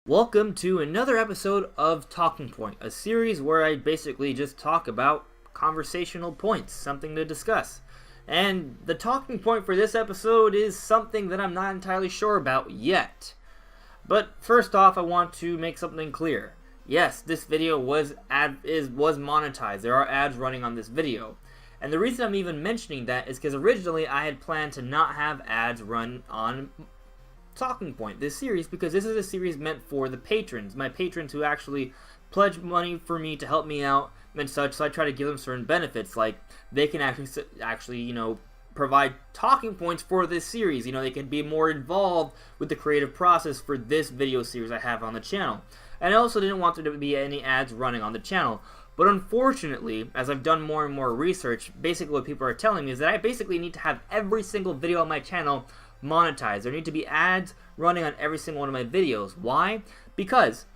Welcome to another episode of Talking Point, a series where I basically just talk about conversational points, something to discuss. And the talking point for this episode is something that I'm not entirely sure about yet. But first off, I want to make something clear. Yes, this video was monetized. There are ads running on this video. And the reason I'm even mentioning that is because originally I had planned to not have ads run on Talking Point, this series, because this is a series meant for the patrons, my patrons who actually pledge money for me to help me out and such. So I try to give them certain benefits, like they can actually provide talking points for this series. They can be more involved with the creative process for this video series I have on the channel. And I also didn't want there to be any ads running on the channel. But unfortunately, as I've done more and more research, basically what people are telling me is that I basically need to have every single video on my channel monetized. There need to be ads running on every single one of my videos. Why? Because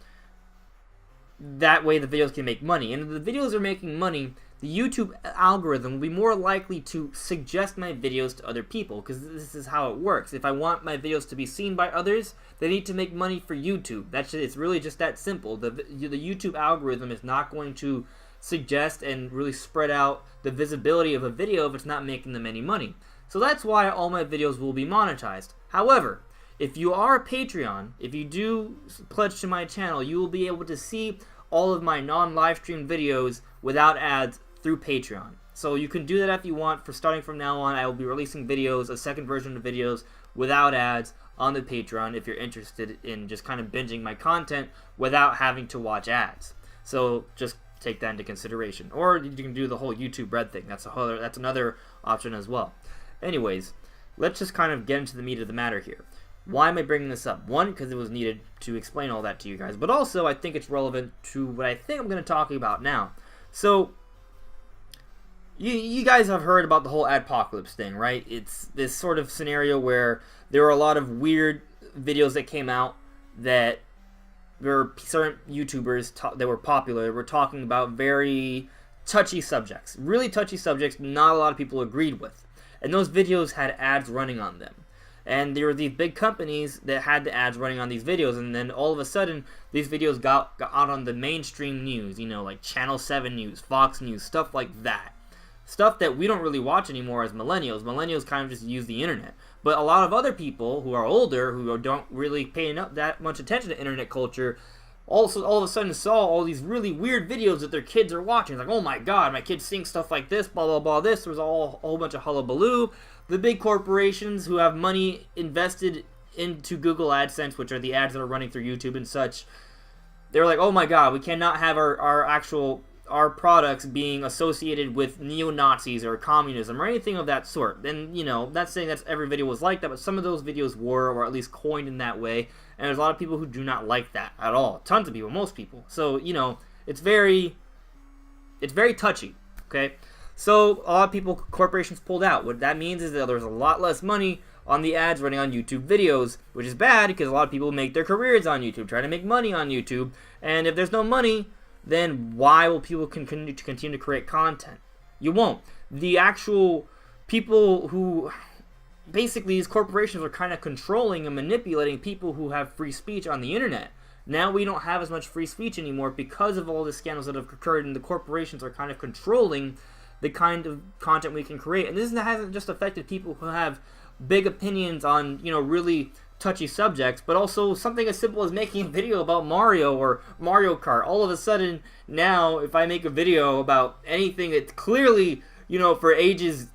that way the videos can make money. And if the videos are making money, the YouTube algorithm will be more likely to suggest my videos to other people, because this is how it works. If I want my videos to be seen by others, they need to make money for YouTube. It's really just that simple. The YouTube algorithm is not going to suggest and really spread out the visibility of a video if it's not making them any money. So that's why all my videos will be monetized. However, if you are a Patreon, if you do pledge to my channel, you will be able to see all of my non-live stream videos without ads through Patreon. So you can do that if you want. Starting from now on, I will be releasing videos, a second version of videos without ads on the Patreon if you're interested in just kind of binging my content without having to watch ads. So just take that into consideration. Or you can do the whole YouTube Red thing. That's another option as well. Anyways, let's just kind of get into the meat of the matter here. Why am I bringing this up? One, because it was needed to explain all that to you guys, but also I think it's relevant to what I think I'm going to talk about now. So, you guys have heard about the whole Adpocalypse thing, right? It's this sort of scenario where there were a lot of weird videos that came out that there were certain YouTubers that were popular, were talking about very touchy subjects. Really touchy subjects not a lot of people agreed with. And those videos had ads running on them. And there were these big companies that had the ads running on these videos, and then all of a sudden, these videos got out on the mainstream news, like Channel 7 News, Fox News, stuff like that. Stuff that we don't really watch anymore as millennials. Millennials kind of just use the internet. But a lot of other people who are older, who don't really pay that much attention to internet culture, also all of a sudden saw all these really weird videos that their kids are watching. It's like, oh my god, my kid's seeing stuff like this, blah, blah, blah, this. There was a whole bunch of hullabaloo. The big corporations who have money invested into Google AdSense, which are the ads that are running through YouTube and such, they're like, oh my god, we cannot have our products being associated with neo-Nazis or communism or anything of that sort. And, not saying that every video was like that, but some of those videos were, or at least coined in that way. And there's a lot of people who do not like that at all. Tons of people, most people. So, it's very touchy, okay? So, a lot of people, corporations pulled out. What that means is that there's a lot less money on the ads running on YouTube videos, which is bad because a lot of people make their careers on YouTube, trying to make money on YouTube. And if there's no money, then why will people continue to create content? You won't. The actual people who, basically these corporations are kind of controlling and manipulating people who have free speech on the internet. Now we don't have as much free speech anymore because of all the scandals that have occurred, and the corporations are kind of controlling the kind of content we can create. And this hasn't just affected people who have big opinions on, really touchy subjects, but also something as simple as making a video about Mario or Mario Kart. All of a sudden, now, if I make a video about anything that's clearly, for ages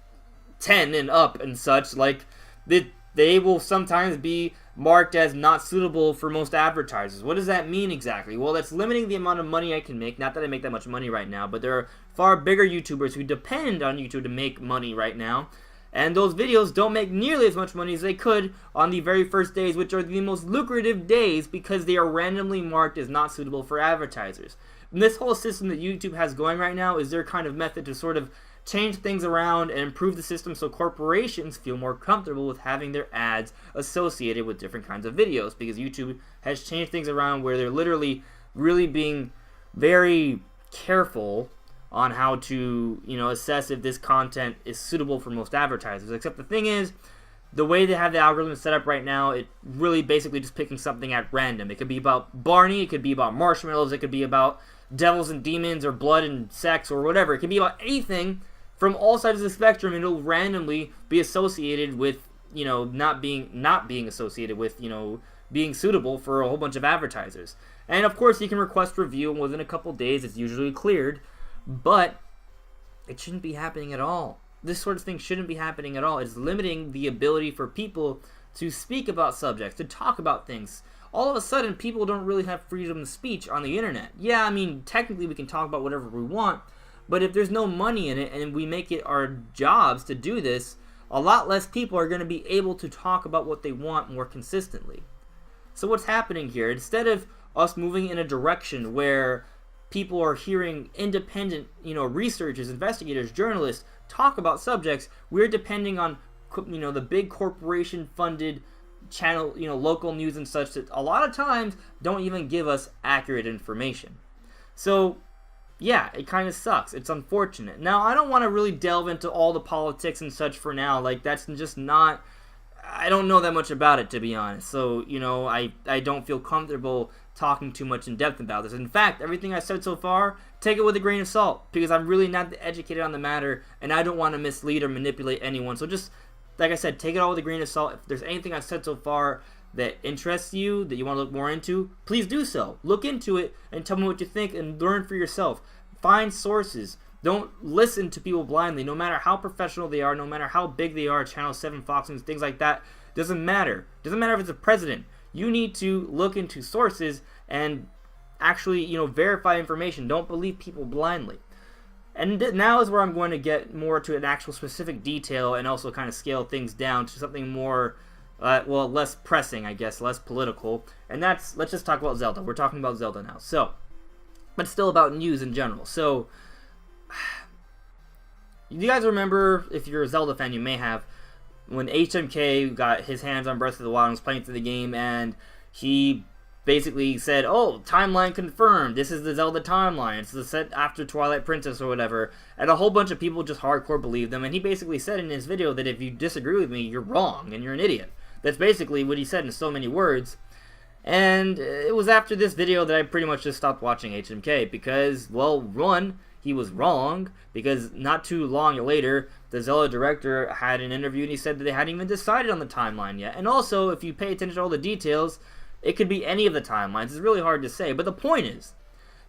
10 and up and such, like, they will sometimes be marked as not suitable for most advertisers. What does that mean exactly? Well, that's limiting the amount of money I can make. Not that I make that much money right now, but there are far bigger YouTubers who depend on YouTube to make money right now. And those videos don't make nearly as much money as they could on the very first days, which are the most lucrative days because they are randomly marked as not suitable for advertisers. And this whole system that YouTube has going right now is their kind of method to sort of change things around and improve the system so corporations feel more comfortable with having their ads associated with different kinds of videos, because YouTube has changed things around where they're literally really being very careful on how to, assess if this content is suitable for most advertisers. Except the thing is, the way they have the algorithm set up right now, it really basically just picking something at random. It could be about Barney, it could be about marshmallows, it could be about devils and demons or blood and sex or whatever. It could be about anything from all sides of the spectrum, and it'll randomly be associated with, not being associated with, being suitable for a whole bunch of advertisers. And of course, you can request review, and within a couple days, it's usually cleared. But it shouldn't be happening at all. This sort of thing shouldn't be happening at all. It's limiting the ability for people to speak about subjects, to talk about things. All of a sudden, people don't really have freedom of speech on the internet. Yeah, I mean, technically we can talk about whatever we want, but if there's no money in it and we make it our jobs to do this, a lot less people are going to be able to talk about what they want more consistently. So what's happening here? Instead of us moving in a direction where people are hearing independent, researchers, investigators, journalists talk about subjects, we're depending on, the big corporation-funded channel, local news and such that a lot of times don't even give us accurate information. So, yeah, it kind of sucks. It's unfortunate. Now, I don't want to really delve into all the politics and such for now. Like, that's just not... I don't know that much about it, to be honest. So, I don't feel comfortable talking too much in depth about this. In fact, everything I said so far, take it with a grain of salt, because I'm really not educated on the matter, and I don't want to mislead or manipulate anyone. So just, like I said, take it all with a grain of salt. If there's anything I've said so far that interests you, that you want to look more into, please do so. Look into it and tell me what you think and learn for yourself. Find sources. Don't listen to people blindly, no matter how professional they are, no matter how big they are, Channel 7, Fox News, things like that. Doesn't matter. Doesn't matter if it's a president. You need to look into sources and actually, verify information. Don't believe people blindly. And now is where I'm going to get more to an actual specific detail and also kind of scale things down to something more, less pressing, I guess, less political. And that's, let's just talk about Zelda. We're talking about Zelda now. So, but still about news in general. So, you guys remember, if you're a Zelda fan, you may have, when HMK got his hands on Breath of the Wild and was playing through the game, and he basically said, oh, timeline confirmed, this is the Zelda timeline, it's the set after Twilight Princess or whatever, and a whole bunch of people just hardcore believed him, and he basically said in his video that if you disagree with me, you're wrong, and you're an idiot. That's basically what he said in so many words. And it was after this video that I pretty much just stopped watching HMK, because, well, one, he was wrong, because not too long later, the Zelda director had an interview and he said that they hadn't even decided on the timeline yet. And also, if you pay attention to all the details, it could be any of the timelines. It's really hard to say. But the point is,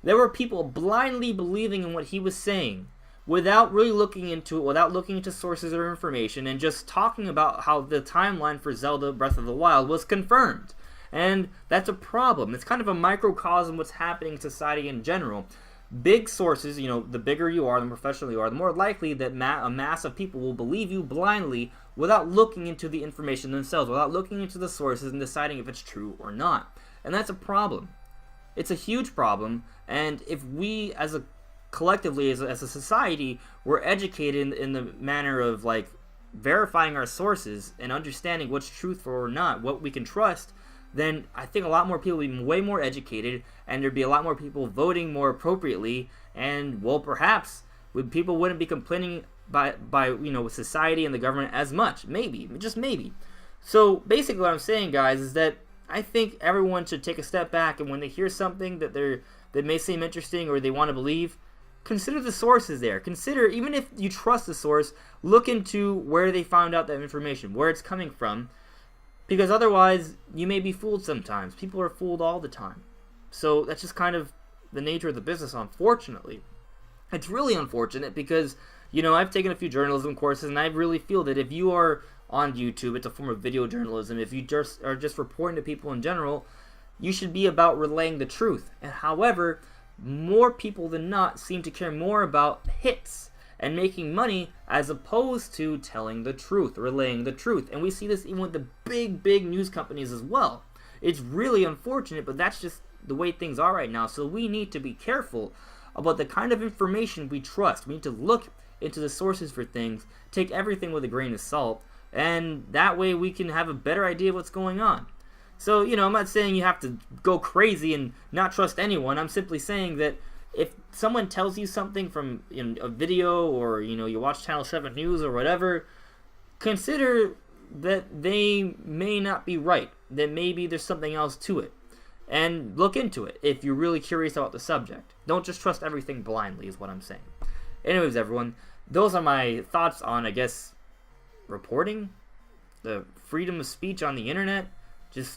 there were people blindly believing in what he was saying without really looking into it, without looking into sources or information, and just talking about how the timeline for Zelda Breath of the Wild was confirmed. And that's a problem. It's kind of a microcosm of what's happening in society in general. Big sources, the bigger you are, the more professional you are, the more likely that a mass of people will believe you blindly without looking into the information themselves, without looking into the sources and deciding if it's true or not. And that's a problem. It's a huge problem, and if we as a collectively, as a society, we're educated in the manner of like verifying our sources and understanding what's truthful or not, what we can trust, then I think a lot more people would be way more educated, and there'd be a lot more people voting more appropriately, and, well, perhaps people wouldn't be complaining by society and the government as much. Maybe. Just maybe. So, basically what I'm saying, guys, is that I think everyone should take a step back, and when they hear something that may seem interesting or they want to believe, consider the sources there. Consider, even if you trust the source, look into where they found out that information, where it's coming from, because otherwise, you may be fooled sometimes. People are fooled all the time. So that's just kind of the nature of the business, unfortunately. It's really unfortunate because, I've taken a few journalism courses, and I really feel that if you are on YouTube, it's a form of video journalism. If you just are just reporting to people in general, you should be about relaying the truth. And however, more people than not seem to care more about hits and making money as opposed to telling the truth, relaying the truth. And we see this even with the big news companies as well. It's really unfortunate, but that's just the way things are right now. So we need to be careful about the kind of information we trust. We need to look into the sources for things, take everything with a grain of salt, and that way we can have a better idea of what's going on. So, I'm not saying you have to go crazy and not trust anyone. I'm simply saying that if someone tells you something from a video, or you watch Channel 7 News or whatever, consider that they may not be right, that maybe there's something else to it. And look into it if you're really curious about the subject. Don't just trust everything blindly, is what I'm saying. Anyways, everyone, those are my thoughts on, I guess, reporting the freedom of speech on the internet.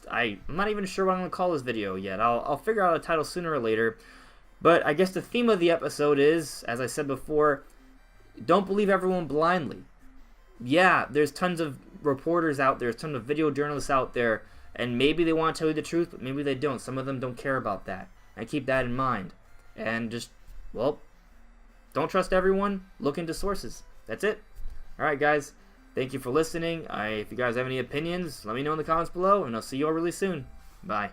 I'm not even sure what I'm going to call this video yet. I'll figure out a title sooner or later. But I guess the theme of the episode is, as I said before, don't believe everyone blindly. Yeah, there's tons of reporters out there, tons of video journalists out there, and maybe they want to tell you the truth, but maybe they don't. Some of them don't care about that. And keep that in mind. And just, well, don't trust everyone. Look into sources. That's it. Alright, guys. Thank you for listening. If you guys have any opinions, let me know in the comments below, and I'll see you all really soon. Bye.